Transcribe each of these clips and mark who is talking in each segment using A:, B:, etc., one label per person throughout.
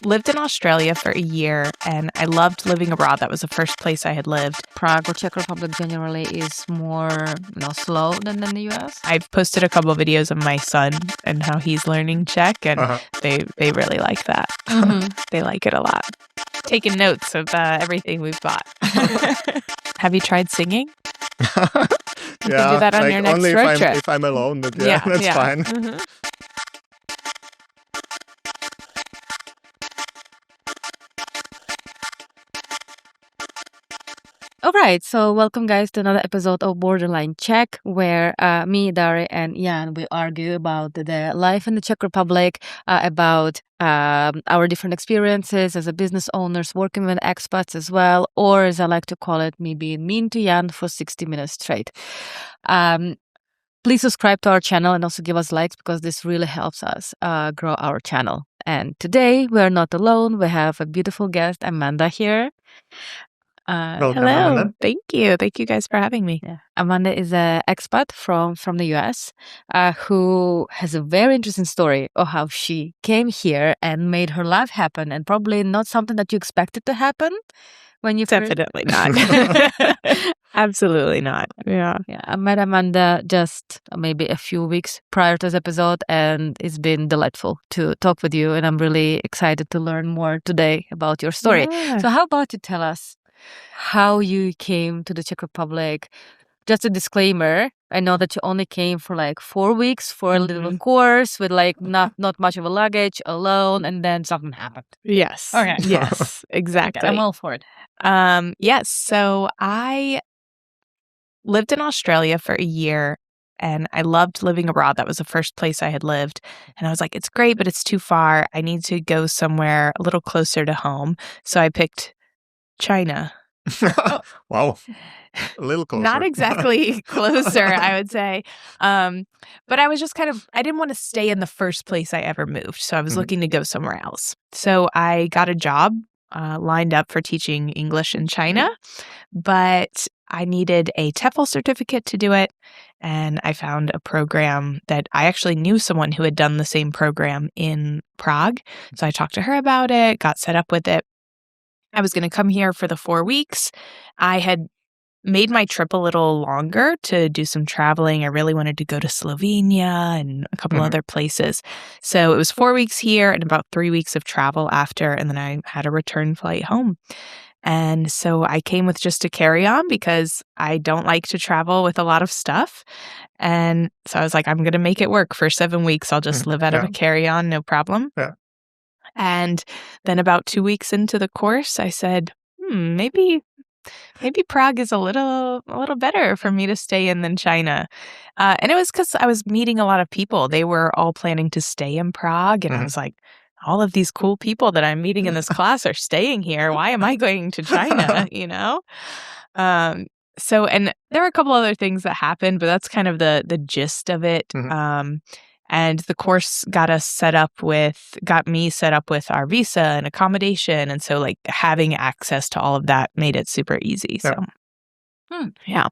A: lived in Australia for a year, and I loved living abroad. That was the first place I had lived.
B: Prague or Czech Republic generally is more slow than in the US.
A: I've posted a couple of videos of my son and how he's learning Czech, and they really like that. They like it a lot. Taking notes of everything we've bought. Have you tried singing? You can do that on your next
C: only
A: road trip.
C: if I'm alone, but that's fine.
B: All right, so welcome guys to another episode of Borderline Czech, where me, Dari, and Jan, we argue about the life in the Czech Republic, about our different experiences as a business owners, working with expats as well, or as I like to call it, me being mean to Jan for 60 minutes straight. Please subscribe to our channel and also give us likes because this really helps us grow our channel. And today we're not alone. We have a beautiful guest, Amanda, here.
C: Welcome,
A: Hello.
C: Amanda.
A: Thank you. Thank you guys for having me.
B: Yeah. Amanda is an expat from the US who has a very interesting story of how she came here and made her life happen, and probably not something that you expected to happen when you
A: Definitely not. Absolutely not. Yeah.
B: I met Amanda just maybe a few weeks prior to this episode, and it's been delightful to talk with you, and I'm really excited to learn more today about your story.
A: Yeah.
B: So how about you tell us how you came to the Czech Republic? Just a disclaimer, I know that you only came for like 4 weeks for a little course with like not much of a luggage, alone, and then something happened.
A: Yes.
B: Okay.
A: Yes, exactly.
B: Okay, I'm all for it.
A: Yes. So I lived in Australia for a year, and I loved living abroad. That was the first place I had lived. And I was like, it's great, but it's too far. I need to go somewhere a little closer to home. So I picked China.
C: Wow. A little closer.
A: Not exactly closer, I would say. But I was just I didn't want to stay in the first place I ever moved. So I was looking to go somewhere else. So I got a job lined up for teaching English in China, but I needed a TEFL certificate to do it. And I found a program that I actually knew someone who had done the same program in Prague. So I talked to her about it, got set up with it. I was going to come here for the 4 weeks. I had made my trip a little longer to do some traveling. I really wanted to go to Slovenia and a couple other places. So it was 4 weeks here and about 3 weeks of travel after, and then I had a return flight home. And so I came with just a carry-on because I don't like to travel with a lot of stuff. And so I was like, I'm going to make it work for 7 weeks. I'll just live out of a carry-on, no problem.
C: Yeah.
A: And then about 2 weeks into the course, I said, maybe Prague is a little better for me to stay in than China. And it was because I was meeting a lot of people. They were all planning to stay in Prague. And I was like, all of these cool people that I'm meeting in this class are staying here. Why am I going to China, you know? So, and there were a couple other things that happened, but that's kind of the gist of it. And the course got me set up with our visa and accommodation. And so like having access to all of that made it super easy. So, yeah.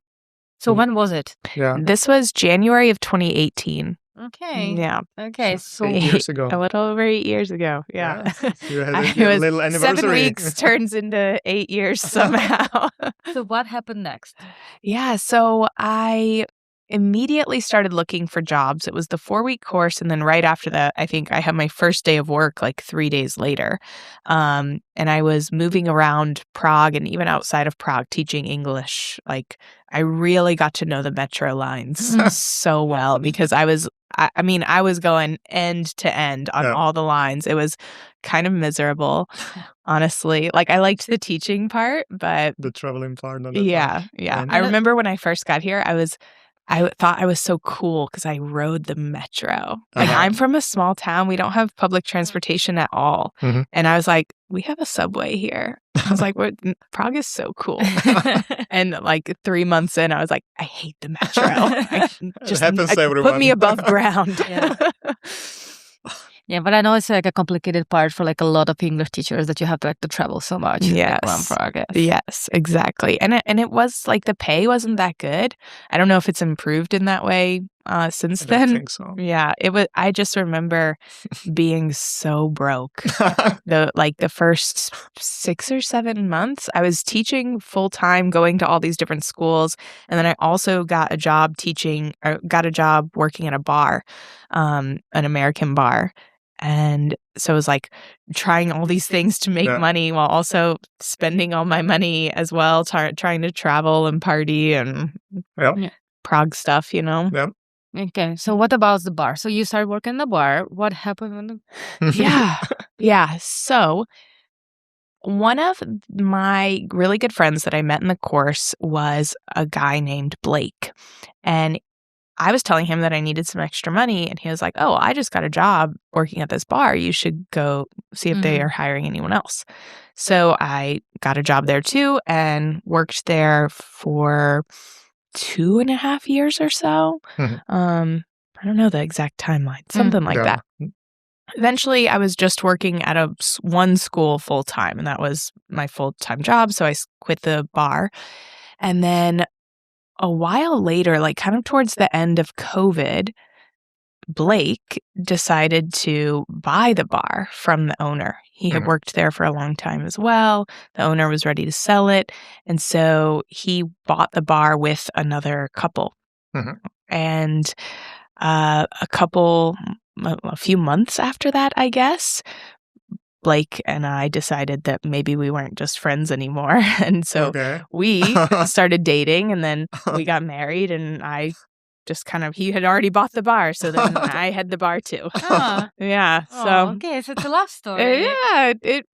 B: So when was it?
C: Yeah.
A: This was January of 2018.
B: Okay.
A: Yeah.
B: Okay. So
C: 8 years ago.
A: A little over 8 years ago. Yeah.
C: You had a little anniversary.
A: 7 weeks turns into 8 years somehow.
B: So what happened next?
A: Yeah. So I immediately started looking for jobs. It was the 4-week course. And then right after that, I think I had my first day of work like 3 days later. And I was moving around Prague and even outside of Prague teaching English. Like I really got to know the metro lines so well because I was going end to end on all the lines. It was kind of miserable, honestly. Like I liked the teaching part, but
C: the traveling part.
A: Yeah. I remember when I first got here, I thought I was so cool because I rode the metro. Like I'm from a small town. We don't have public transportation at all. And I was like, we have a subway here. I was like, Prague is so cool. And like 3 months in, I was like, I hate the metro. Put me above ground.
B: Yeah, but I know it's like a complicated part for like a lot of English teachers that you have to like to travel so much.
A: Yes.
B: Around Prague.
A: Yes, exactly. And it was like the pay wasn't that good. I don't know if it's improved in that way since
C: I don't
A: then.
C: think so.
A: Yeah, I just remember being so broke. The first 6 or 7 months, I was teaching full time, going to all these different schools, and then I also got a job working at a bar, an American bar. And so it was like trying all these things to make money while also spending all my money as well, trying to travel and party and Prague stuff,
C: Yeah.
B: Okay, so what about the bar? So you started working in the bar. What happened when
A: Yeah. So one of my really good friends that I met in the course was a guy named Blake. And I was telling him that I needed some extra money, and he was like, "Oh, I just got a job working at this bar. You should go see if they are hiring anyone else." So I got a job there too and worked there for 2.5 years or so. I don't know the exact timeline, something like that. Eventually, I was just working at one school full time, and that was my full-time job. So I quit the bar. And then a while later, like kind of towards the end of COVID, Blake decided to buy the bar from the owner. He had worked there for a long time as well. The owner was ready to sell it. And so he bought the bar with another couple. And a few months after that, I guess, Blake and I decided that maybe we weren't just friends anymore. And so we started dating, and then we got married, and I just he had already bought the bar. So then I had the bar too. Yeah. So
B: okay, so it's a love story.
A: Yeah. It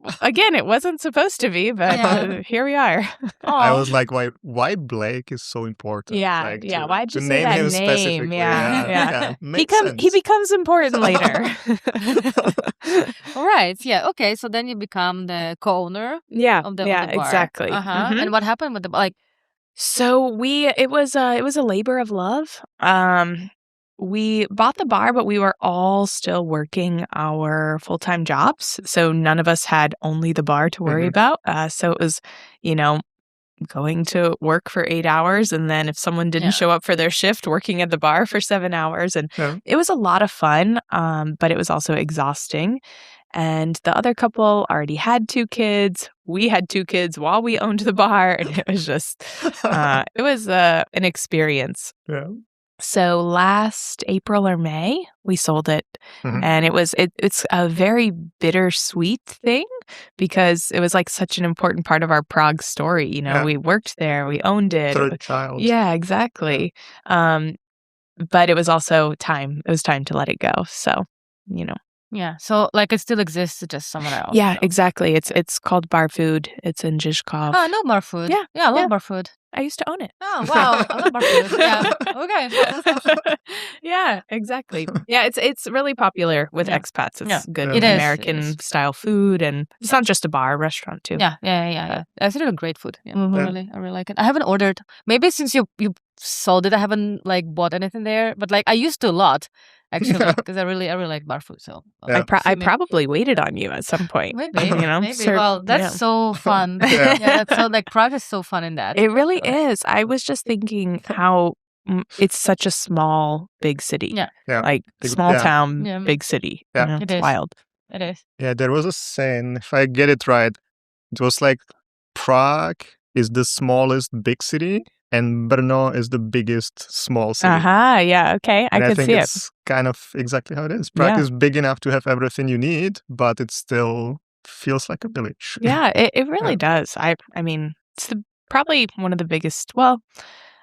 A: wasn't supposed to be, but here we are.
C: I was like, why Blake is so important?
A: Yeah. Why'd you
C: to
A: say
C: name
A: that
C: him
A: name?
C: specifically?
A: Yeah.
C: Sense.
A: He becomes important later.
B: All right. Yeah. Okay. So then you become the co-owner. Of the bar.
A: Exactly.
B: And what happened with the
A: So it was a labor of love. We bought the bar, but we were all still working our full-time jobs. So none of us had only the bar to worry about. So it was, going to work for 8 hours, and then if someone didn't show up for their shift, working at the bar for 7 hours. And it was a lot of fun, but it was also exhausting. And the other couple already had 2 kids. We had 2 kids while we owned the bar, and it was just, it was an experience.
C: Yeah.
A: So last April or May, we sold it, and it's a very bittersweet thing because it was like such an important part of our Prague story. We worked there, we owned it.
C: Third child.
A: Yeah, exactly. But it was also time. It was time to let it go. So,
B: Yeah, so it still exists, just somewhere else.
A: Yeah, exactly. It's called Bar Food. It's in Zhizkov.
B: Oh, I know bar food.
A: Yeah,
B: I love bar food.
A: I used to own it.
B: Oh, wow. I love bar food. Yeah. Okay.
A: Yeah, exactly. Yeah, it's really popular with expats. It's good
B: It is.
A: American style food, and it's not just a bar, a restaurant too.
B: Yeah. It's really great food. Yeah, I really like it. I haven't ordered. Maybe since you sold it, I haven't bought anything there. But I used to a lot. Actually, because I really like bar food. So
A: I probably waited on you at some point.
B: Maybe. Well, that's so fun. That's so Prague is so fun in that.
A: It really is. I was just thinking how it's such a small, big city. Small town, big city.
C: Yeah,
A: it's wild.
B: It is.
C: Yeah, there was a saying, if I get it right, it was Prague is the smallest big city, and Brno is the biggest small city.
A: Yeah, okay. I could
C: think
A: see
C: it's kind of exactly how it is. Prague is big enough to have everything you need, but it still feels like a village.
A: Yeah, it really does. I mean, it's probably one of the biggest. Well,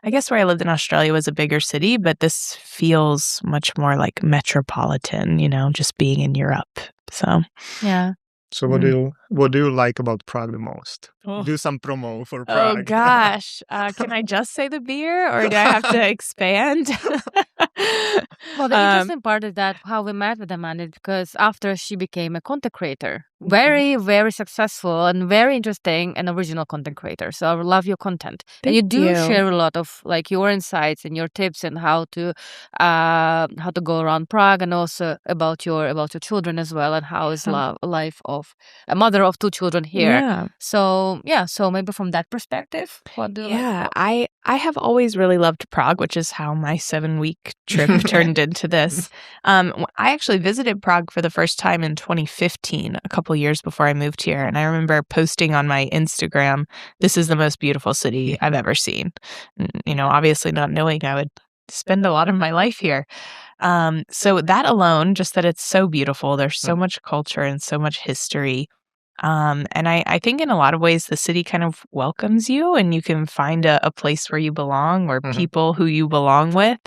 A: I guess where I lived in Australia was a bigger city, but this feels much more like metropolitan, just being in Europe. So,
B: yeah.
C: So what do you like about Prague the most? Do some promo for Prague.
A: Oh gosh, can I just say the beer, or do I have to expand?
B: Well, the interesting part is that how we met with Amanda, because after she became a content creator, very, very successful and very interesting and original content creator. So I love your content. And you do share a lot of your insights and your tips and how to go around Prague, and also about your children as well, and how is life of a mother of 2 children here. So maybe from that perspective, what do you like?
A: I I have always really loved Prague, which is how my 7-week trip turned into this. I actually visited Prague for the first time in 2015, a couple years before I moved here. And I remember posting on my Instagram, "This is the most beautiful city I've ever seen." Obviously not knowing I would spend a lot of my life here. So that alone, just that it's so beautiful, there's so much culture and so much history. And I think in a lot of ways, the city kind of welcomes you and you can find a place where you belong or people who you belong with.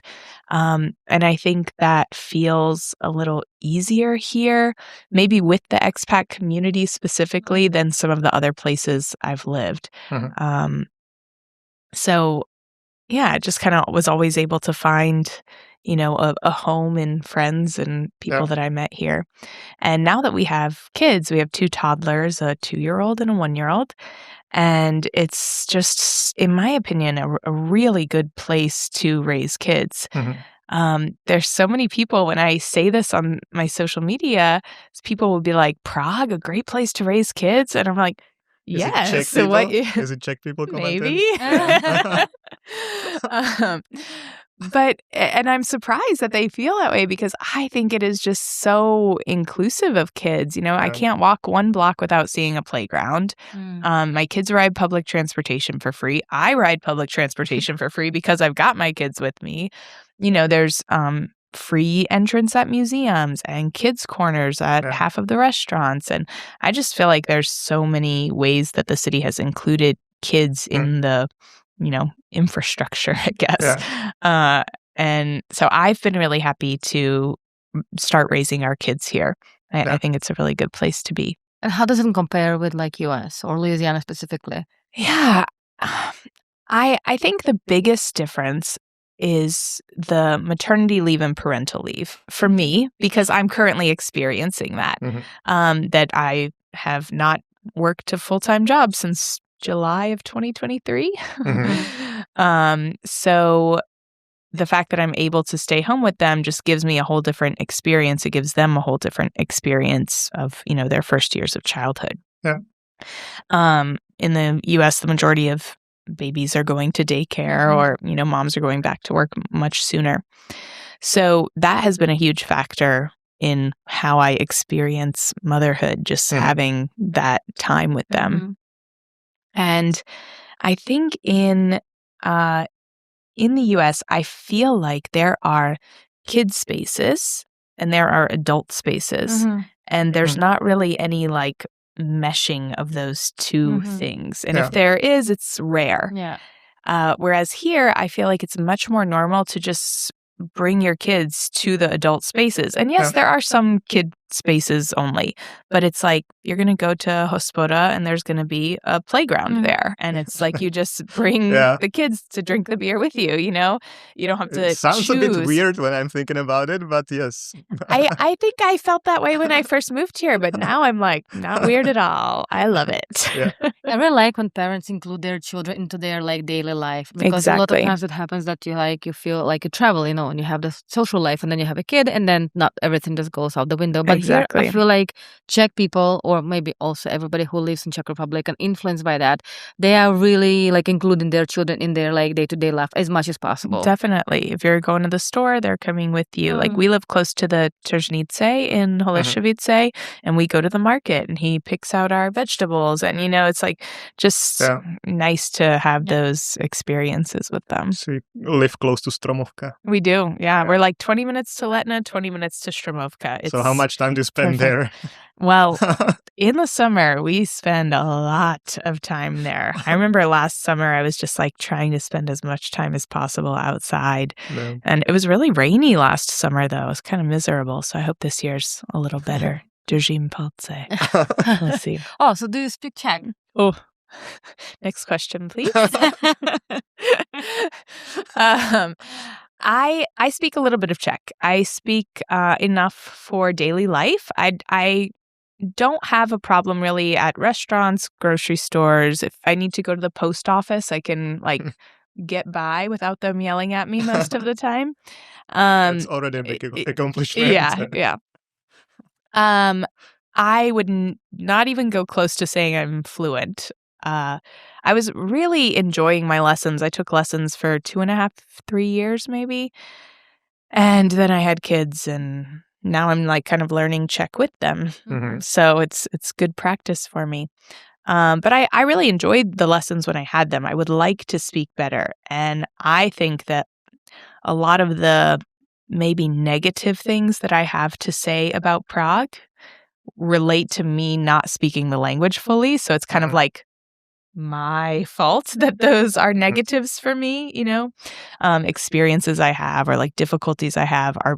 A: And I think that feels a little easier here, maybe with the expat community specifically than some of the other places I've lived. So yeah, it just kind of was always able to find, a home and friends and people that I met here. And now that we have kids, we have 2 toddlers, a 2-year-old and a 1-year-old. And it's just, in my opinion, a really good place to raise kids. There's so many people, when I say this on my social media, people will be like, "Prague, a great place to raise kids?" And I'm like, yes.
C: Is it Czech people commenting?
A: Maybe. And I'm surprised that they feel that way because I think it is just so inclusive of kids. I can't walk 1 block without seeing a playground. My kids ride public transportation for free. I ride public transportation for free because I've got my kids with me. There's free entrance at museums and kids corners at half of the restaurants. And I just feel like there's so many ways that the city has included kids in the, infrastructure, I guess. And so I've been really happy to start raising our kids here. I think it's a really good place to be.
B: And how does it compare with like US or Louisiana specifically?
A: Yeah. I think the biggest difference is the maternity leave and parental leave for me, because I'm currently experiencing that, that I have not worked a full-time job since July of 2023. So the fact that I'm able to stay home with them just gives me a whole different experience. It gives them a whole different experience of, their first years of childhood. In the US, the majority of babies are going to daycare or, moms are going back to work much sooner. So that has been a huge factor in how I experience motherhood, just having that time with them. And I think in the US, I feel like there are kid spaces and there are adult spaces. And there's not really any like meshing of those two things. And if there is, it's rare. Whereas here, I feel like it's much more normal to just bring your kids to the adult spaces. And yes, there are some kid spaces only, but it's like you're going to go to Hospoda and there's going to be a playground there. And it's like you just bring the kids to drink the beer with you, You don't have to
C: It sounds
A: choose.
C: a bit weird when I'm thinking about it, but yes.
A: I think I felt that way when I first moved here, but now I'm like, not weird at all. I love it.
B: I really like when parents include their children into their like daily life, because a lot of times it happens that you feel like you travel, and you have the social life and then you have a kid and then not everything just goes out the window. But here I feel like Czech people, or maybe also everybody who lives in Czech Republic and influenced by that, they are really like including their children in their like day-to-day life as much as possible.
A: Definitely. If you're going to the store, they're coming with you. Like we live close to the Tržnice in Holešovice, and we go to the market and he picks out our vegetables. And, it's like just nice to have those experiences with them.
C: So you live close to Stromovka.
A: We do. Yeah. We're like 20 minutes to Letna, 20 minutes to Stromovka.
C: So how much time do you spend there?
A: Well, in the summer, we spend a lot of time there. I remember last summer, I was just like trying to spend as much time as possible outside. And it was really rainy last summer, though. It was kind of miserable. So I hope this year's a little better. Držím palce. Let's see.
B: Oh, so do you speak Czech?
A: Oh, next question, please. I speak a little bit of Czech. I speak enough for daily life. I don't have a problem really at restaurants, grocery stores. If I need to go to the post office, I can like get by without them yelling at me most of the time.
C: That's already a big accomplishment.
A: Yeah. I would not even go close to saying I'm fluent. I was really enjoying my lessons. I took lessons for 2.5, 3 years maybe. And then I had kids, and now I'm like kind of learning Czech with them.
C: Mhm.
A: So it's good practice for me. But I really enjoyed the lessons when I had them. I would like to speak better. And I think that a lot of the maybe negative things that I have to say about Prague relate to me not speaking the language fully. So it's kind of like my fault that those are negatives for me, experiences I have or like difficulties I have are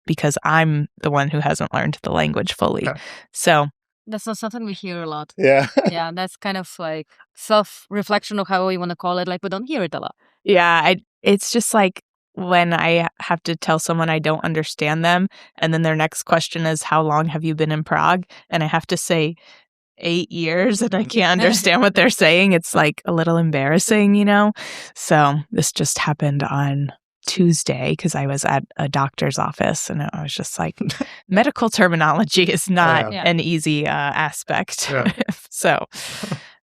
A: because I'm the one who hasn't learned the language fully.
C: Yeah.
A: So
B: That's not something we hear a lot.
C: Yeah.
B: Yeah, that's kind of like self-reflection of how you want to call it. Like we don't hear it a lot.
A: yeah, it's just like when I have to tell someone I don't understand them, and then their next question is, how long have you been in Prague? And I have to say 8 years and I can't understand what they're saying. It's like a little embarrassing, So this just happened on Tuesday because I was at a doctor's office and I was just like, medical terminology is not
B: Yeah.
A: an easy aspect.
C: Yeah.
A: So,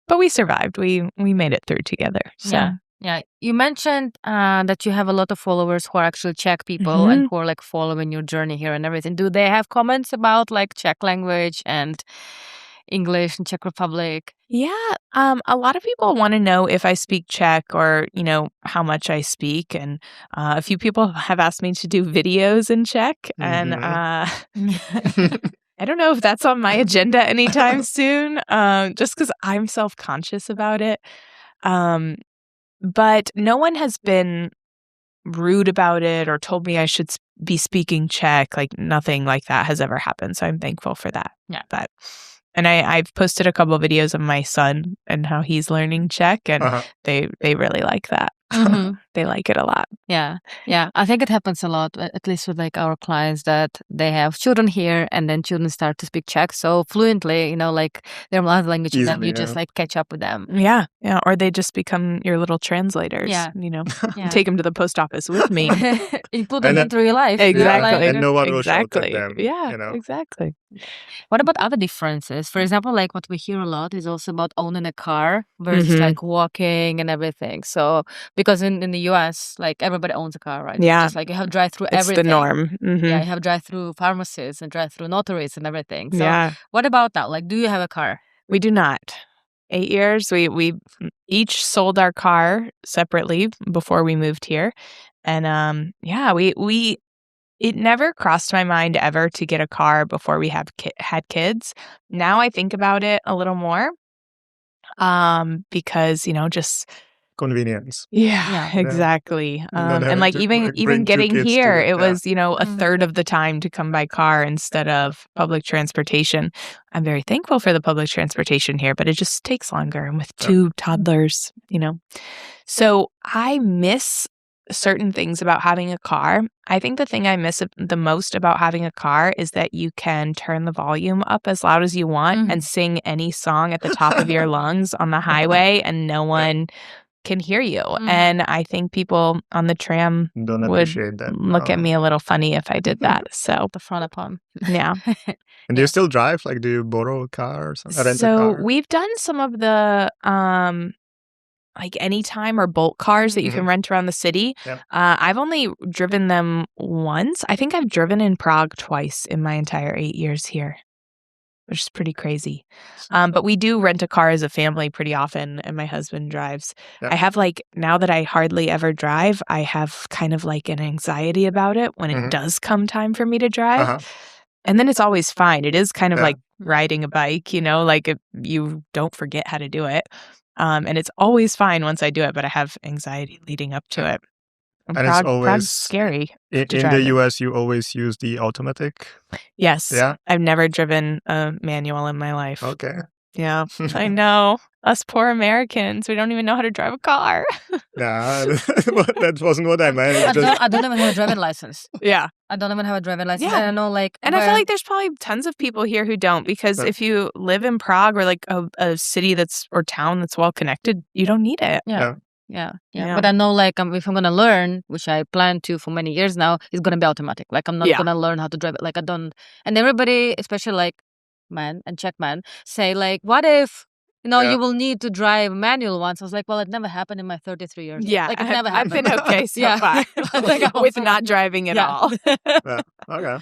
A: but we survived. We made it through together. So.
B: Yeah. You mentioned that you have a lot of followers who are actually Czech people and who are like following your journey here and everything. Do they have comments about like Czech language and English in Czech Republic?
A: Yeah, a lot of people want to know if I speak Czech or, how much I speak. And a few people have asked me to do videos in Czech. And I don't know if that's on my agenda anytime soon, just because I'm self-conscious about it. But no one has been rude about it or told me I should be speaking Czech. Like nothing like that has ever happened. So I'm thankful for that.
B: Yeah.
A: And I've posted a couple of videos of my son and how he's learning Czech, and they really like that. They like it a lot.
B: Yeah. I think it happens a lot, at least with like our clients, that they have children here and then children start to speak Czech so fluently, like their mother language, and then you just like catch up with them.
A: Yeah. Or they just become your little translators.
B: Yeah.
A: Take them to the post office with me.
B: You put them into real life.
A: Exactly.
C: And no one will shout at
A: Exactly.
C: them.
A: Yeah, exactly.
B: What about other differences? For example, like what we hear a lot is also about owning a car versus like walking and everything. So because in the US, like everybody owns a car, right?
A: Yeah.
B: Just like you have drive-through
A: It's
B: everything.
A: the norm.
B: Yeah, you have drive-through pharmacies and drive-through notaries and everything. So
A: Yeah.
B: what about that? Like, do you have a car?
A: We do not. 8 years. We each sold our car separately before we moved here. And we it never crossed my mind ever to get a car before we had kids. Now I think about it a little more because, just
C: Convenience.
A: Yeah, exactly.
C: Not
A: And like
C: having to
A: even
C: bring 2
A: getting
C: kids to
A: here,
C: it,
A: it was, a third of the time to come by car instead of public transportation. I'm very thankful for the public transportation here, but it just takes longer. And with 2 toddlers, So I miss certain things about having a car. I think the thing I miss the most about having a car is that you can turn the volume up as loud as you want and sing any song at the top of your lungs on the highway and no one can hear you. And I think people on the tram
C: Don't
A: would
C: appreciate that.
A: look at me a little funny if I did that. So
B: The front upon.
A: yeah.
C: And do you still drive? Like, do you borrow a car or something? Rent a
A: So
C: car?
A: we've done some of the like Anytime or Bolt cars that you can rent around the city.
C: Yep.
A: I've only driven them once. I think I've driven in Prague twice in my entire 8 years here, which is pretty crazy. But we do rent a car as a family pretty often, and my husband drives.
C: Yep.
A: I have now that I hardly ever drive, I have kind of like an anxiety about it when it does come time for me to drive. And then it's always fine. It is kind of like riding a bike, like you don't forget how to do it. And it's always fine once I do it, but I have anxiety leading up to it.
C: And it's always
A: Prague's scary.
C: In the US, you always use the automatic.
A: Yes.
C: Yeah.
A: I've never driven a manual in my life.
C: Okay.
A: Yeah, I know. Us poor Americans, we don't even know how to drive a car.
C: Nah, that wasn't what I meant.
B: I don't even have a driving license.
A: Yeah.
B: I don't even have a driving license.
A: Yeah.
B: And I know like
A: And I feel like there's probably tons of people here who don't, because if you live in Prague or like a city or town that's well connected, you don't need it.
B: Yeah. But I know like if I'm gonna learn, which I plan to for many years now, it's gonna be automatic. Like I'm not gonna learn how to drive it. Like I don't. And everybody, especially like men and Czech men, say like, what if
C: Yeah.
B: you will need to drive manual ones. I was like, well, it never happened in my 33 years.
A: Yeah,
B: Like, it never
A: I've
B: happened.
A: been okay so
B: Yeah.
A: far
B: Like,
A: with not driving at all.
C: Yeah. Okay.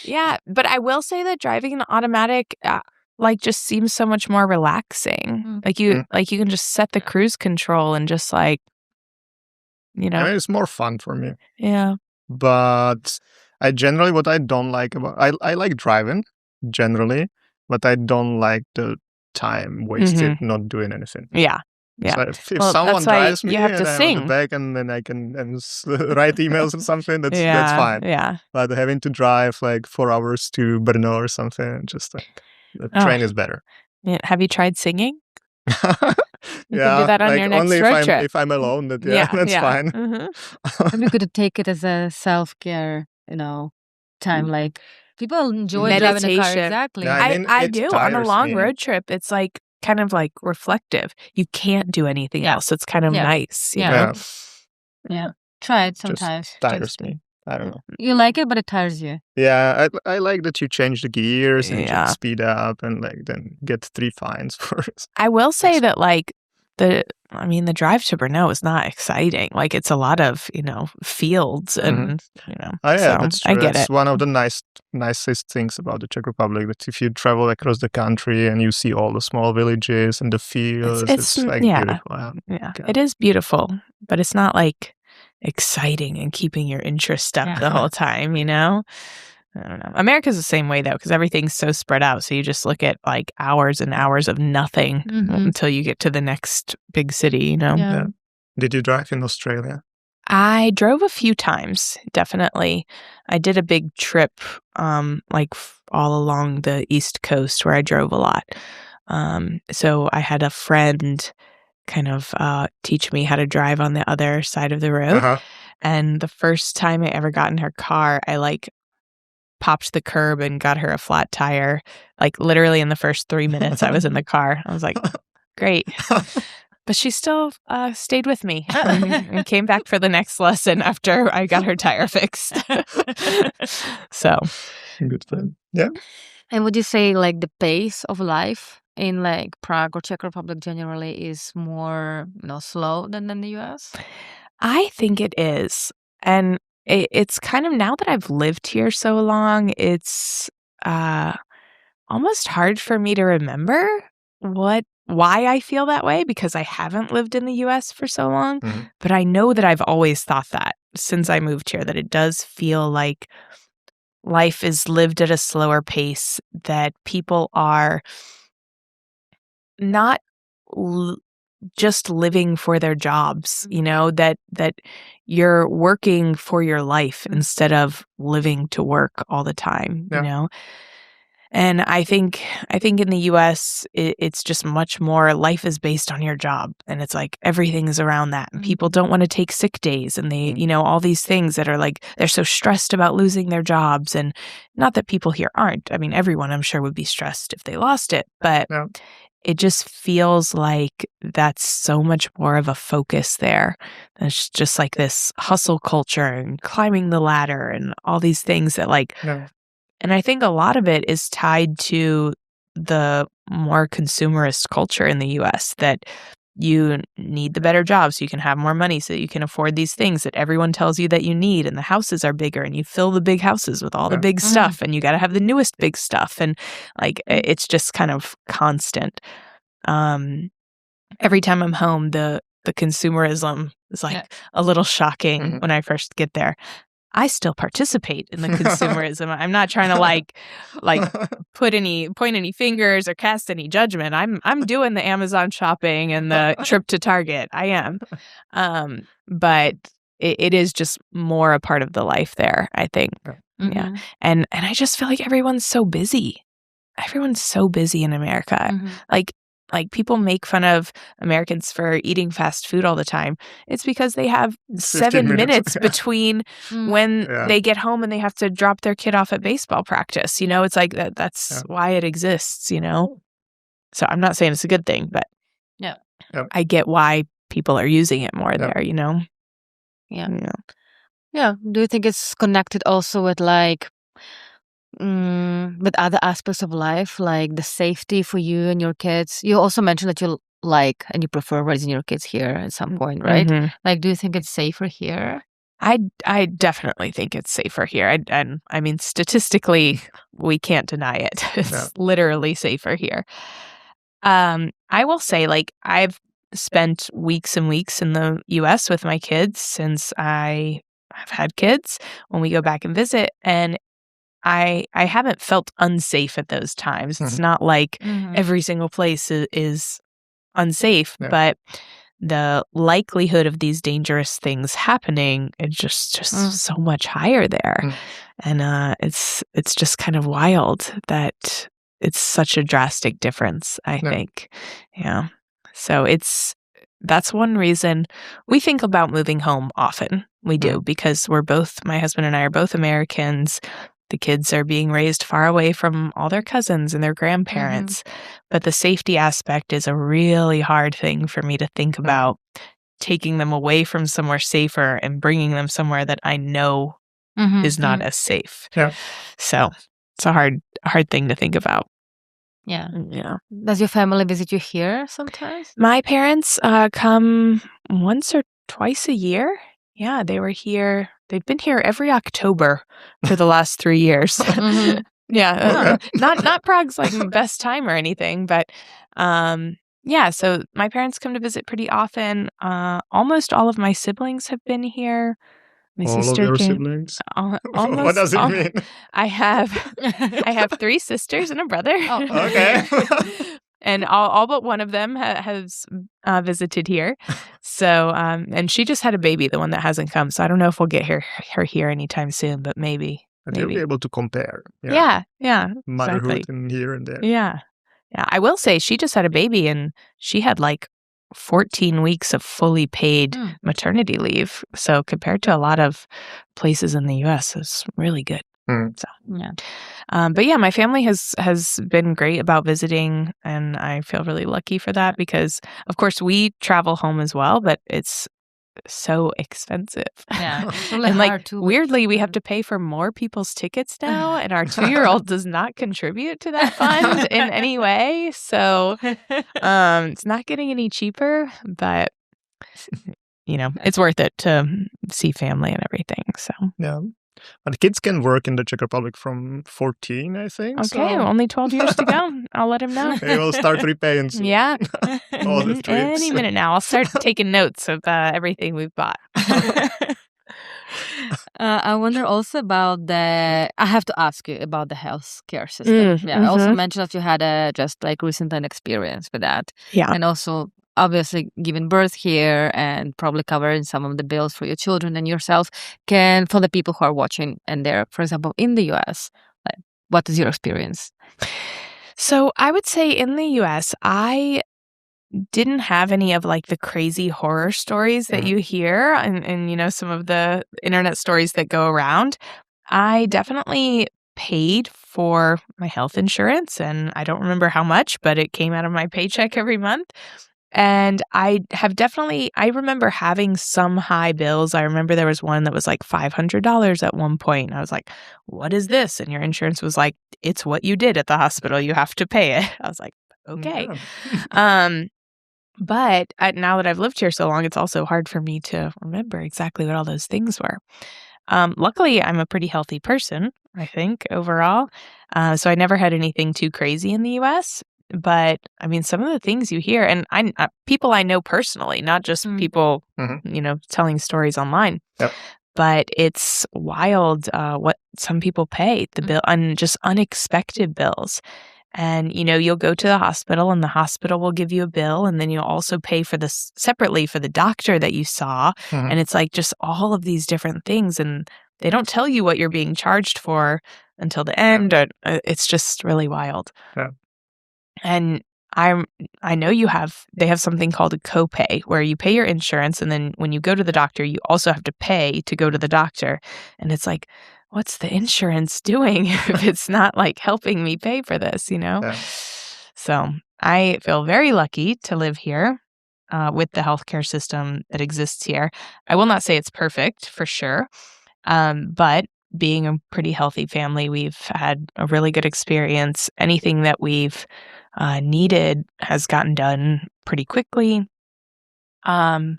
A: Yeah, but I will say that driving an automatic like just seems so much more relaxing.
B: Mm.
A: Like you can just set the cruise control and just like, you
C: I
A: know.
C: mean, it's more fun for me.
A: Yeah.
C: But I generally, what I don't like about, I like driving generally, but I don't like the time wasted not doing anything.
A: Yeah. Yeah.
C: So if
A: Well,
C: someone
A: that's why
C: drives me
A: you have
C: and
A: to
C: I'm on the
A: sing.
C: back and then I can write emails or something, that's fine.
A: Yeah.
C: But having to drive like 4 hours to Brno or something, just like the train is better.
A: Yeah. Have you tried singing? You
C: Yeah,
A: can do that on
C: like
A: your next
C: only
A: road trip.
C: if I'm alone, that's fine.
B: Maybe you could take it as a self-care, time. Like, people enjoy driving a car.
A: Meditation.
B: Exactly.
C: Yeah, I mean,
A: I
C: it
A: do. On a
C: tires
A: long
C: me.
A: road trip, it's like kind of like reflective. You can't do anything else. It's kind of nice. You know?
B: Yeah. Try it
C: Just
B: sometimes.
C: tires me. I don't know.
B: You like it, but it tires you.
C: Yeah, I like that you change the gears and you
A: Yeah.
C: just speed up and like then get 3 fines for it.
A: I will say that like the drive to Brno is not exciting. Like it's a lot of, fields and,
C: Oh yeah,
A: so
C: that's true.
A: I get
C: It's
A: it.
C: one of the nicest things about the Czech Republic, that if you travel across the country and you see all the small villages and the fields, it's like beautiful.
A: Yeah,
C: Okay.
A: it is beautiful, but it's not like exciting and keeping your interest up the whole time, I don't know. America's the same way though, because everything's so spread out. So you just look at like hours and hours of nothing until you get to the next big city,
B: Yeah.
C: Did you drive in Australia?
A: I drove a few times, definitely. I did a big trip, all along the East Coast where I drove a lot. So I had a friend kind of teach me how to drive on the other side of the road. And the first time I ever got in her car, I like popped the curb and got her a flat tire. Like literally in the first 3 minutes I was in the car. I was like, great. But she still stayed with me and came back for the next lesson after I got her tire fixed. So
C: Good fun. Yeah.
B: And would you say like the pace of life in like Prague or Czech Republic generally is more, slow than in the US?
A: I think it is. And it's kind of, now that I've lived here so long, it's almost hard for me to remember why I feel that way, because I haven't lived in the US for so long. But I know that I've always thought that since I moved here, that it does feel like life is lived at a slower pace, that people are not just living for their jobs, that you're working for your life instead of living to work all the time, And I think in the US, it's just much more life is based on your job, and it's like everything is around that. And people don't want to take sick days, and they, all these things that are like, they're so stressed about losing their jobs. And not that people here aren't. I mean, everyone I'm sure would be stressed if they lost it, but it just feels like that's so much more of a focus there. It's just like this hustle culture and climbing the ladder and all these things that and I think a lot of it is tied to the more consumerist culture in the US, that you need the better job so you can have more money, so you can afford these things that everyone tells you that you need, and the houses are bigger and you fill the big houses with all the big stuff, and you got to have the newest big stuff, and like it's just kind of constant. Every time I'm home, the consumerism is like a little shocking when I first get there. I still participate in the consumerism. I'm not trying to like point any fingers or cast any judgment. I'm doing the Amazon shopping and the trip to Target. I am. But it is just more a part of the life there, I think. Yeah. And I just feel like everyone's so busy. Everyone's so busy in America. Like people make fun of Americans for eating fast food all the time. It's because they have 7 minutes between when they get home and they have to drop their kid off at baseball practice. It's like that's why it exists, So I'm not saying it's a good thing, but I get why people are using it more there,
B: Yeah. Do you think it's connected also with like with other aspects of life, like the safety for you and your kids? You also mentioned that you like and you prefer raising your kids here at some point, right?
A: Mhm.
B: Like, do you think it's safer here?
A: I definitely think it's safer here. And I mean, statistically, we can't deny it. It's
C: Yeah.
A: literally safer here. I will say, like, I've spent weeks and weeks in the US with my kids since I have had kids when we go back and visit. And I haven't felt unsafe at those times. It's
C: Mhm.
A: not like
B: Mhm.
A: every single place is unsafe,
C: Yeah.
A: but the likelihood of these dangerous things happening is just so much higher there.
C: Mm.
A: And it's just kind of wild that it's such a drastic difference, I
C: Yeah.
A: think. Yeah. So that's one reason we think about moving home often. We do, because my husband and I are both Americans. The kids are being raised far away from all their cousins and their grandparents. But the safety aspect is a really hard thing for me to think about, taking them away from somewhere safer and bringing them somewhere that I know is not as safe.
C: Yeah.
A: So it's a hard thing to think about.
B: Yeah.
A: Yeah.
B: Does your family visit you here sometimes?
A: My parents come once or twice a year. Yeah, they were here. They've been here every October for the last 3 years. Yeah, not Prague's like best time or anything, but yeah. So my parents come to visit pretty often. Almost all of my siblings have been here. My
C: All of
A: sister
C: your
A: came.
C: siblings?
A: Almost.
C: What does it mean?
A: I have 3 sisters and a brother.
B: Oh.
C: Okay.
A: And all but one of them has visited here. So, and she just had a baby, the one that hasn't come. So I don't know if we'll get her here anytime soon, but maybe.
C: But you'll be able to compare.
A: Yeah.
C: Motherhood
A: Exactly.
C: in here and there.
A: Yeah. I will say she just had a baby and she had like 14 weeks of fully paid maternity leave. So compared to a lot of places in the US, it's really good. So
B: Yeah.
A: but yeah, my family has been great about visiting, and I feel really lucky for that because, of course, we travel home as well, but it's so expensive.
B: Yeah. It's really
A: And
B: hard
A: like
B: too.
A: weirdly, we have to pay for more people's tickets now, and our 2-year-old does not contribute to that fund in any way. So it's not getting any cheaper, but it's worth it to see family and everything. So
C: Yeah. But kids can work in the Czech Republic from 14, I think.
A: okay,
C: So
A: only 12 years to go. I'll let him know.
C: they will start repaying soon.
A: Yeah.
C: All the trips.
A: Any minute now. I'll start taking notes of everything we've bought.
B: I wonder also about I have to ask you about the healthcare system. I also mentioned that you had just like recent an experience with that.
A: Yeah.
B: And also obviously giving birth here and probably covering some of the bills for your children and yourself. For the people who are watching and they're, for example, in the US, like, what is your experience?
A: So I would say in the US, I didn't have any of like the crazy horror stories that you hear and some of the internet stories that go around. I definitely paid for my health insurance, and I don't remember how much, but it came out of my paycheck every month. And I remember having some high bills. I remember there was one that was like $500 at one point. And I was like, what is this? And your insurance was like, it's what you did at the hospital. You have to pay it. I was like, okay.
C: Yeah.
A: But now that I've lived here so long, it's also hard for me to remember exactly what all those things were. Luckily, I'm a pretty healthy person, I think, overall. So I never had anything too crazy in the US. But I mean, some of the things you hear, and people I know personally, not just people, telling stories online.
C: Yep.
A: But it's wild what some people pay, the bill, and just unexpected bills. And, you'll go to the hospital and the hospital will give you a bill, and then you'll also pay for this separately for the doctor that you saw. And it's like just all of these different things. And they don't tell you what you're being charged for until the end. It's just really wild.
C: Yeah.
A: And I know they have something called a copay where you pay your insurance, and then when you go to the doctor, you also have to pay to go to the doctor. And it's like, what's the insurance doing if it's not like helping me pay for this,
C: Yeah.
A: So I feel very lucky to live here with the healthcare system that exists here. I will not say it's perfect for sure. But being a pretty healthy family, we've had a really good experience. Anything that we've needed has gotten done pretty quickly. And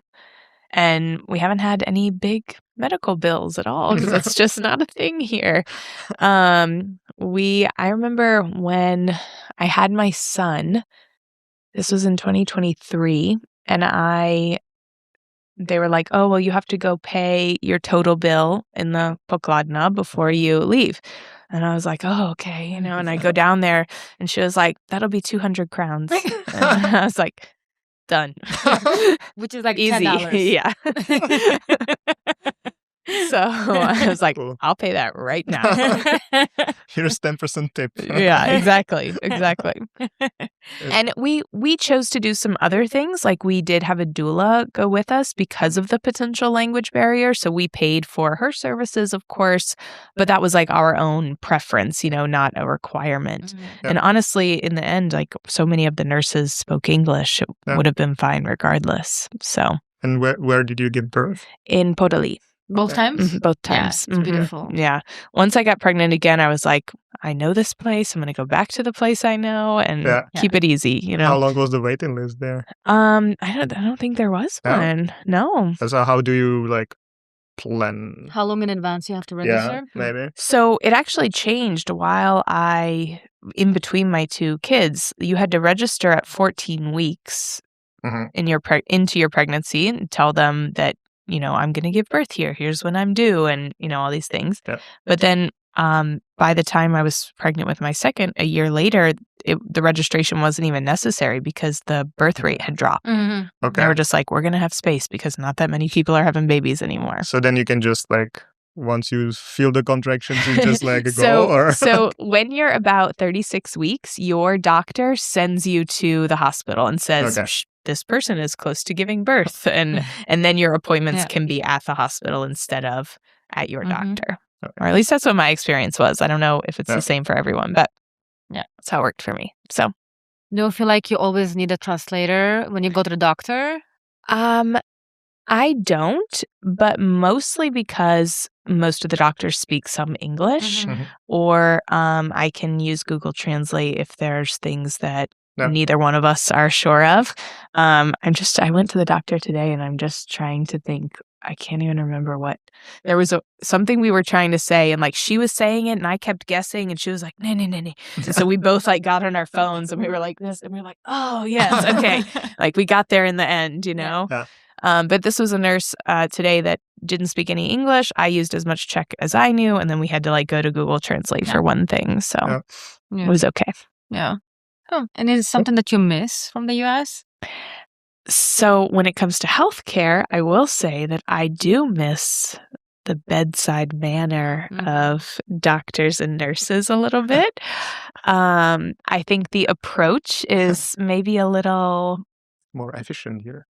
A: we haven't had any big medical bills at all because that's just not a thing here. I remember when I had my son, this was in 2023, and they were like, oh, well, you have to go pay your total bill in the pokladna before you leave. And I was like, oh, okay, and I go down there and she was like, that'll be 200 crowns. And I was like, done.
B: Which is like
A: easy.
B: $10.
A: Yeah. So I was like,
C: Cool.
A: I'll pay that right now.
C: Here's 10% tip.
A: Yeah, exactly. And we chose to do some other things. Like we did have a doula go with us because of the potential language barrier. So we paid for her services, of course, but that was like our own preference, not a requirement.
C: Yeah.
A: And honestly, in the end, like so many of the nurses spoke English, it would have been fine regardless. So.
C: And where did you give birth?
A: In Podolí.
B: Both times?
A: Both times.
B: Yeah, it's beautiful.
A: Yeah. Once I got pregnant again, I was like, I know this place. I'm going to go back to the place I know and keep it easy,
C: How long was the waiting list there?
A: I don't think there was one. No.
C: So how do you plan?
B: How long in advance you have to register?
C: Yeah, maybe.
A: So it actually changed while in between my two kids. You had to register at 14 weeks into your pregnancy and tell them that, I'm going to give birth here. Here's when I'm due and, all these things.
C: Yeah.
A: But then by the time I was pregnant with my second, a year later, the registration wasn't even necessary because the birth rate had dropped.
B: Mm-hmm.
C: Okay.
A: They were just like, we're going to have space because not that many people are having babies anymore.
C: So then you can just once you feel the contractions, you just go
A: So when you're about 36 weeks, your doctor sends you to the hospital and says, this person is close to giving birth. And then your appointments can be at the hospital instead of at your doctor.
C: Okay.
A: Or at least that's what my experience was. I don't know if it's the same for everyone, but that's how it worked for me. So.
B: Do you feel like you always need a translator when you go to the doctor?
A: I don't, but mostly because most of the doctors speak some English, or I can use Google Translate if there's things that neither one of us are sure of. I went to the doctor today and I'm just trying to think. I can't even remember what. There was something we were trying to say and she was saying it and I kept guessing and she was like, nee. And so we both got on our phones and we were like this and we were like, oh, yes, okay. We got there in the end,
C: Yeah.
A: But this was a nurse today that didn't speak any English. I used as much Czech as I knew, and then we had to go to Google Translate for one thing. So it was okay.
B: Yeah. Oh, and is it something that you miss from the U.S.?
A: So when it comes to healthcare, I will say that I do miss the bedside manner of doctors and nurses a little bit. I think the approach is maybe a little
C: more efficient here.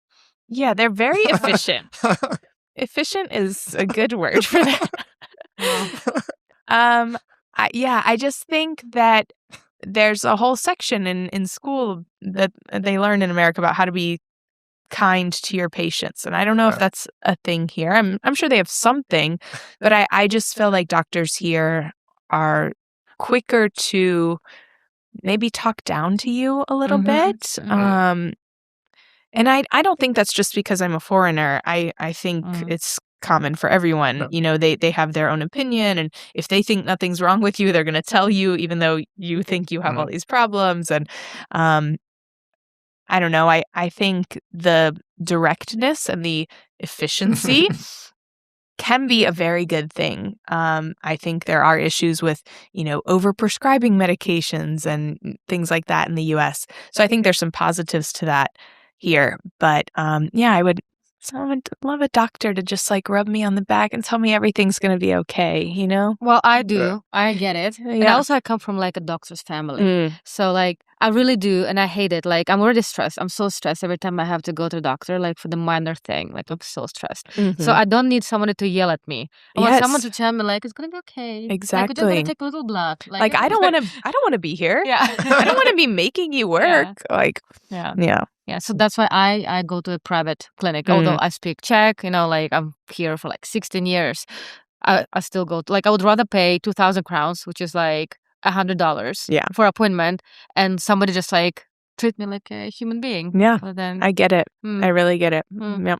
A: Yeah, they're very efficient. Efficient is a good word for that. I just think that there's a whole section in school that they learn in America about how to be kind to your patients. And I don't know if that's a thing here. I'm sure they have something, but I just feel like doctors here are quicker to maybe talk down to you a little bit. And I don't think that's just because I'm a foreigner. I think it's common for everyone. They have their own opinion, and if they think nothing's wrong with you, they're going to tell you, even though you think you have all these problems. And I don't know. I think the directness and the efficiency can be a very good thing. I think there are issues with, overprescribing medications and things like that in the U.S. So I think there's some positives to that here. But I would love a doctor to just rub me on the back and tell me everything's going to be okay,
B: Well, I do. Yeah. I get it. Yeah. And also I come from a doctor's family. So I really do. And I hate it. I'm already stressed. I'm so stressed every time I have to go to the doctor, for the minor thing. I'm so stressed. So I don't need somebody to yell at me. I want someone to tell me it's going to be okay.
A: Exactly.
B: We're just going to take a little blood.
A: I don't want to be here. Yeah. I don't want to be making you work.
B: Yeah, so that's why I go to a private clinic. Although I speak Czech, I'm here for 16 years. I still go. I would rather pay 2,000 crowns, which is like $100
A: Yeah.
B: for appointment, and somebody just treat me like a human being.
A: Yeah.
B: Rather than,
A: I get it. I really get it. Yep.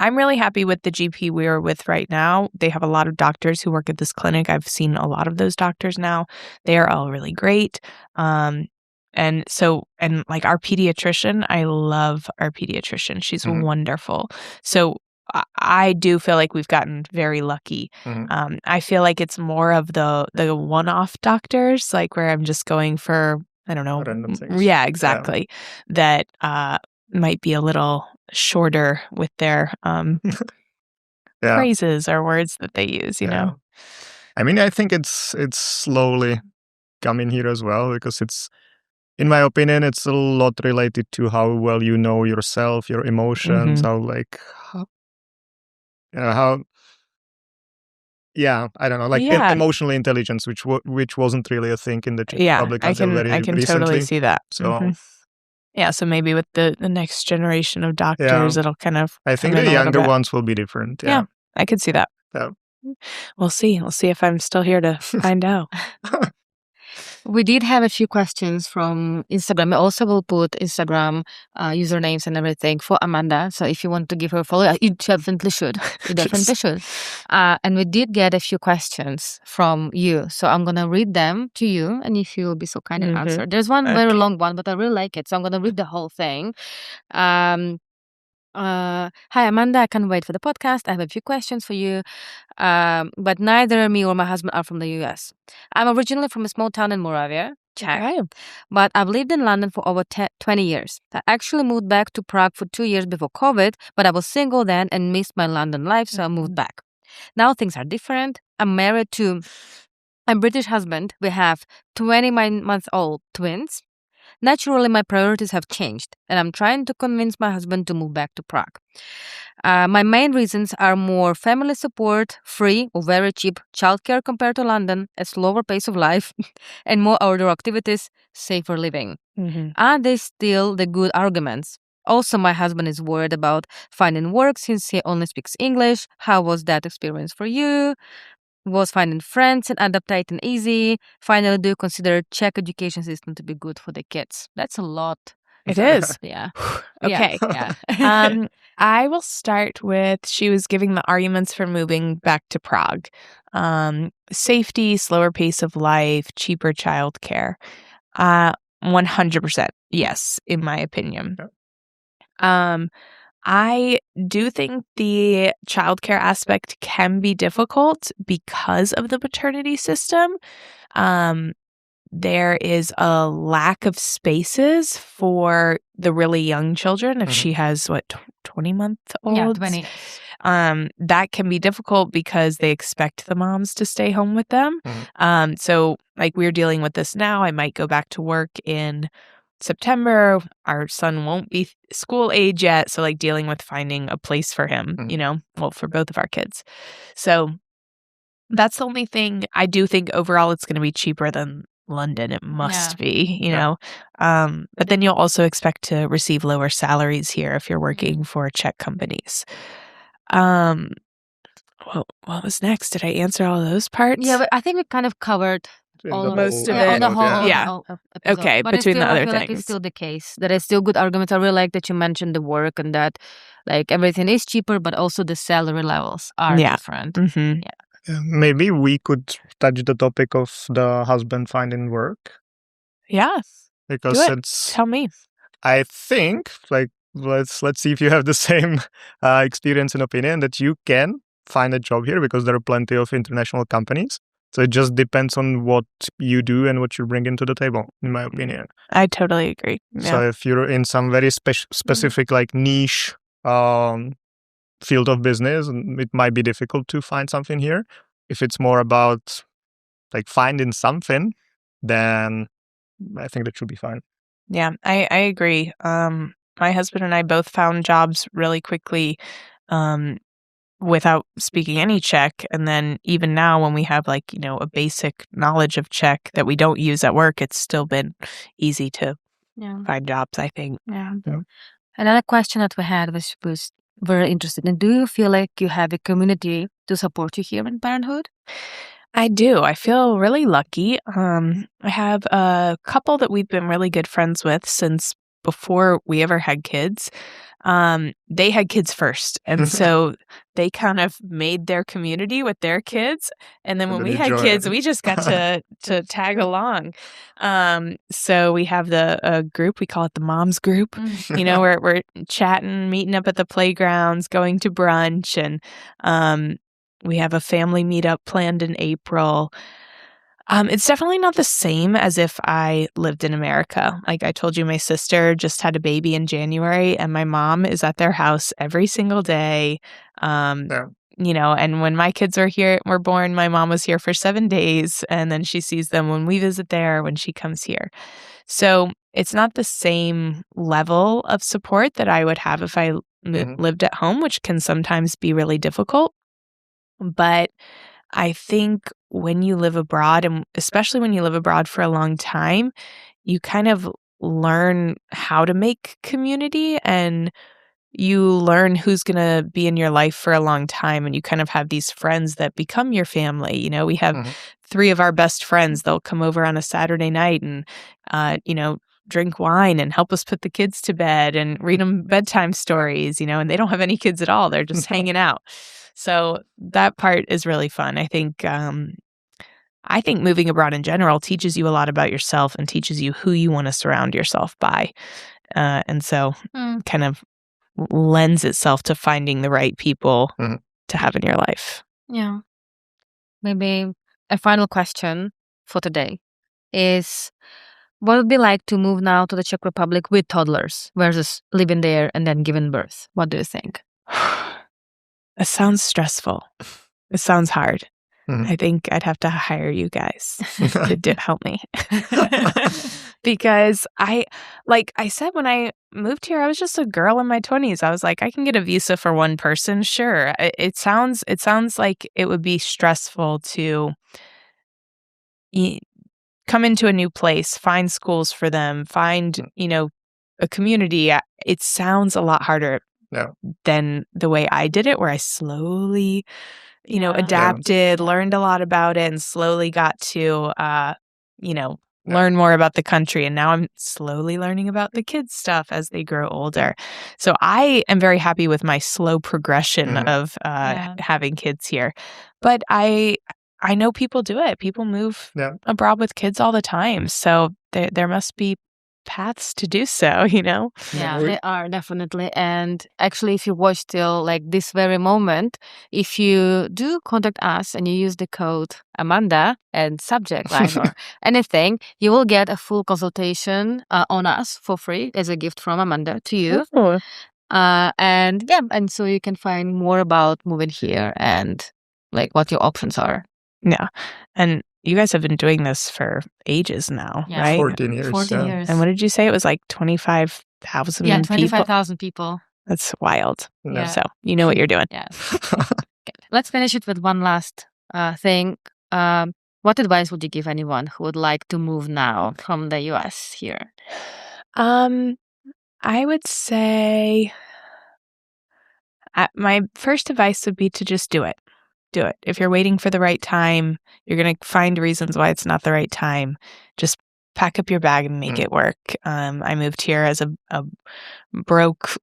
A: I'm really happy with the GP we're with right now. They have a lot of doctors who work at this clinic. I've seen a lot of those doctors now. They are all really great. And our pediatrician, I love our pediatrician. She's wonderful. So I do feel like we've gotten very lucky. I feel like it's more of the one-off doctors, like where I'm just going for, I don't know.
C: Random things.
A: Yeah, exactly. Yeah. That might be a little shorter with their phrases or words that they use, you know?
C: I mean, I think it's slowly coming here as well, because it's, in my opinion, it's a lot related to how well you know yourself, your emotions, I don't know, emotional intelligence, which wasn't really a thing in the Czech Republic until very
A: I can
C: recently.
A: totally see that.
C: So
A: yeah, so maybe with the next generation of doctors, it'll kind of.
C: I think the younger ones will be different. Yeah,
A: I could see that.
C: Yeah.
A: We'll see. We'll see if I'm still here to find out.
B: We did have a few questions from Instagram. I also will put Instagram usernames and everything for Amanda. So if you want to give her a follow, you definitely should. You definitely should. And we did get a few questions from you. So I'm going to read them to you. And if you'll be so kind and answer. There's one very long one, but I really like it. So I'm going to read the whole thing. Hi, Amanda. I can't wait for the podcast. I have a few questions for you. But neither me or my husband are from the US. I'm originally from a small town in Moravia, Czech, but I've lived in London for over 20 years. I actually moved back to Prague for 2 years before COVID, but I was single then and missed my London life, so I moved back. Now things are different. I'm married to a British husband. We have 20-month-old twins. Naturally, my priorities have changed, and I'm trying to convince my husband to move back to Prague. My main reasons are more family support, free or very cheap childcare compared to London, a slower pace of life, and more outdoor activities, safer living. Are they still the good arguments? Also, my husband is worried about finding work since he only speaks English. How was that experience for you? Was finding friends and adapting easy? Finally, do you consider Czech education system to be good for the kids? That's a lot.
A: It is.
B: Yeah.
A: Okay.
B: Yeah.
A: I will start with, she was giving the arguments for moving back to Prague. Safety, slower pace of life, cheaper childcare. 100% yes, in my opinion. I do think the childcare aspect can be difficult because of the paternity system. There is a lack of spaces for the really young children. If she has, 20-month-olds?
B: Yeah, 20.
A: That can be difficult because they expect the moms to stay home with them. So, we're dealing with this now. I might go back to work in September. Our son won't be school age yet. So dealing with finding a place for him, for both of our kids. So that's the only thing. I do think overall it's going to be cheaper than London. It must be, you know. But then you'll also expect to receive lower salaries here if you're working for Czech companies. Well, what was next? Did I answer all of those parts?
B: Yeah, but I think we kind of covered
A: most of it.
B: The whole
A: episode. Okay,
B: but
A: between
B: still,
A: the other
B: I feel
A: things.
B: Like it's still the case. There are still good arguments. I really like that you mentioned the work and that everything is cheaper, but also the salary levels are different.
C: Maybe we could touch the topic of the husband finding work.
A: Yeah.
C: Because
A: Tell me.
C: I think, let's see if you have the same experience and opinion, that you can find a job here because there are plenty of international companies. So it just depends on what you do and what you bring into the table, in my opinion.
A: I totally agree. Yeah.
C: So if you're in some very specific, niche field of business, it might be difficult to find something here. If it's more about finding something, then I think that should be fine.
A: Yeah, I agree. My husband and I both found jobs really quickly without speaking any Czech. And then even now when we have a basic knowledge of Czech that we don't use at work, it's still been easy to find jobs, I think.
B: Yeah. Another question that we had was very interested in, do you feel like you have a community to support you here in parenthood?
A: I do. I feel really lucky. I have a couple that we've been really good friends with since before we ever had kids. They had kids first, and so they kind of made their community with their kids. And then when we had kids, we just got to tag along. So we have a group, we call it the moms group. You know, we're chatting, meeting up at the playgrounds, going to brunch, and we have a family meetup planned in April. It's definitely not the same as if I lived in America. Like I told you, my sister just had a baby in January, and my mom is at their house every single day. You know, and when my kids were born, my mom was here for 7 days, and then she sees them when we visit there, when she comes here. So it's not the same level of support that I would have if I lived at home, which can sometimes be really difficult. But I think when you live abroad, and especially when you live abroad for a long time, you kind of learn how to make community, and you learn who's going to be in your life for a long time, and you kind of have these friends that become your family. You know, we have 3 of our best friends. They'll come over on a Saturday night and, you know, drink wine and help us put the kids to bed and read them bedtime stories, you know, and they don't have any kids at all. They're just hanging out. So that part is really fun. I think moving abroad in general teaches you a lot about yourself and teaches you who you want to surround yourself by. And so kind of lends itself to finding the right people to have in your life.
B: Yeah. Maybe a final question for today is, what would it be like to move now to the Czech Republic with toddlers versus living there and then giving birth? What do you think?
A: It sounds stressful. It sounds hard. I think I'd have to hire you guys to help me. Because like I said, when I moved here, I was just a girl in my 20s. I was like, I can get a visa for one person. Sure. It sounds like it would be stressful to come into a new place, find schools for them, find, you know, a community. It sounds a lot harder than the way I did it, where I slowly, you know, adapted, learned a lot about it, and slowly got to, you know, learn more about the country. And now I'm slowly learning about the kids' stuff as they grow older. So I am very happy with my slow progression of having kids here. But I know people do it. People move abroad with kids all the time. So there must be paths to do so, you know?
B: Yeah, they are definitely. And actually, if you watch till like this very moment, if you do contact us and you use the code Amanda and subject line or anything, you will get a full consultation on us for free as a gift from Amanda to you. And so you can find more about moving here and like what your options are.
A: Yeah. And you guys have been doing this for ages now, right?
C: 14 years.
B: 14 years.
A: And what did you say? It was like 25,000 people?
B: Yeah, 25,000 people.
A: That's wild.
B: Yeah.
A: So you know what you're doing.
B: Yeah. Okay. Let's finish it with one last thing. What advice would you give anyone who would like to move now from the US here?
A: I would say my first advice would be to just do it. Do it. If you're waiting for the right time, you're going to find reasons why it's not the right time. Just pack up your bag and make it work. I moved here as a broke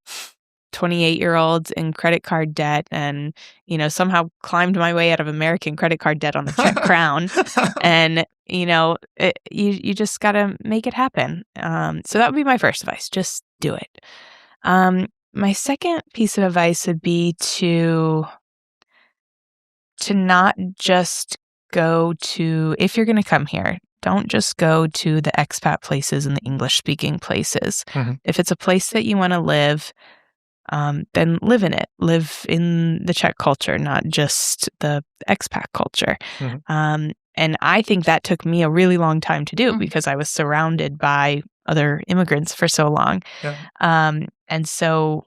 A: 28-year-old in credit card debt, and you know, somehow climbed my way out of American credit card debt on the Czech crown. And you know, you just got to make it happen. So that would be my first advice. Just do it. My second piece of advice would be to not just go to, if you're going to come here, don't just go to the expat places and the English-speaking places. If it's a place that you want to live, then live in it. Live in the Czech culture, not just the expat culture. And I think that took me a really long time to do because I was surrounded by other immigrants for so long. And so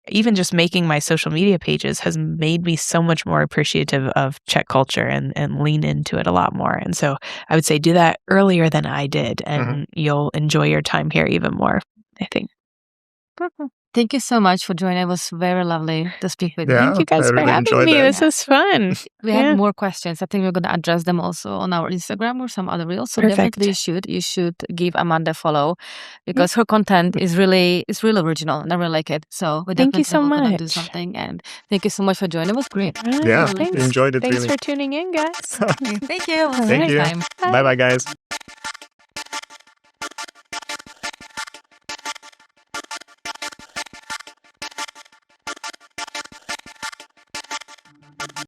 A: even just making my social media pages has made me so much more appreciative of Czech culture and lean into it a lot more. And so I would say do that earlier than I did, and you'll enjoy your time here even more, I think.
B: Thank you so much for joining. It was very lovely to speak with you.
C: Yeah,
A: Thank you guys
C: I
A: for
C: really
A: having
C: enjoyed
A: me.
C: that.
A: This is fun.
B: We
A: Yeah.
B: have more questions. I think we're going to address them also on our Instagram or some other reels. So
A: Perfect.
B: definitely you should give Amanda a follow because her content is really original and I really like it. So we
A: Thank you so
B: definitely going to do
A: much.
B: something. And thank you so much for joining. It was great.
A: All right,
C: Yeah,
A: thanks.
C: enjoyed it
A: Thanks
C: really.
A: for tuning in, guys.
B: Thank you. We'll see
C: Thank
B: you
C: you.
B: next time.
C: Bye bye, guys.